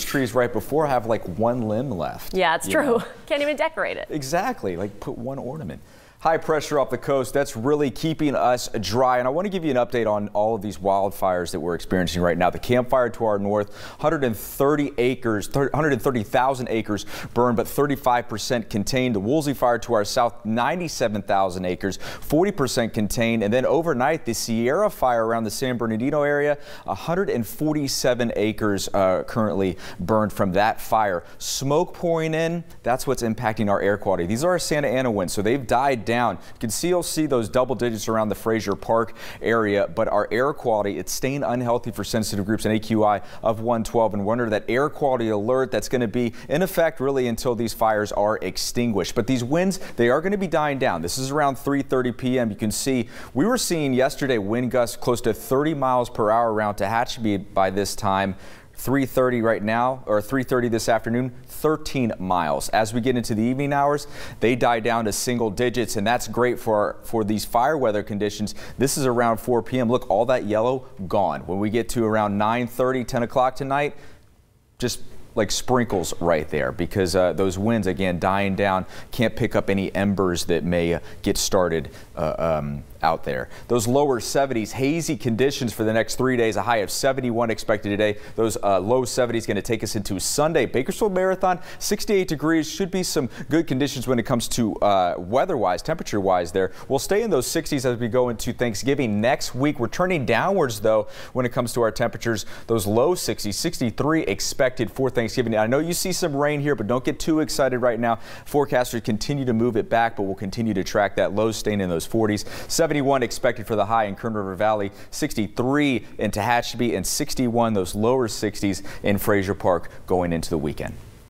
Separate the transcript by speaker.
Speaker 1: trees right before have like one limb left.
Speaker 2: Yeah, it's true. Can't even decorate it.
Speaker 1: Exactly, like put one ornament. High pressure off the coast, that's really keeping us dry. And I want to give you an update on all of these wildfires that we're experiencing right now. The Camp Fire to our north, 130,000 acres burned, but 35% contained. The Woolsey Fire to our south, 97,000 acres, 40% contained. And then overnight, the Sierra Fire around the San Bernardino area, 147 acres currently burned from that fire. Smoke pouring in, that's what's impacting our air quality. These are our Santa Ana winds, so they've died down. You can still see those double digits around the Fraser Park area, but our air quality, it's staying unhealthy for sensitive groups, an AQI of 112. And we're under that air quality alert that's going to be in effect really until these fires are extinguished. But these winds, they are going to be dying down. This is around 3:30 p.m. You can see we were seeing yesterday wind gusts close to 30 miles per hour around Tehachapi by this time. 3:30 right now, or 3:30 this afternoon, 13 miles. As we get into the evening hours, they die down to single digits, and that's great for these fire weather conditions. This is around 4 p.m. Look, all that yellow gone. When we get to around 9:30, 10 o'clock tonight, just like sprinkles right there, because those winds, again, dying down, can't pick up any embers that may get started out there. Those lower 70s, hazy conditions for the next 3 days, a high of 71 expected today. Those low 70s going to take us into Sunday. Bakersfield Marathon, 68 degrees, should be some good conditions when it comes to weather-wise, temperature-wise there. We'll stay in those 60s as we go into Thanksgiving next week. We're turning downwards, though, when it comes to our temperatures. Those low 60s, 63 expected for Thanksgiving. I know you see some rain here, but don't get too excited right now. Forecasters continue to move it back, but we'll continue to track that low staying in those 40s. 71 expected for the high in Kern River Valley, 63 in Tehachapi, and 61, those lower 60s in Fraser Park going into the weekend.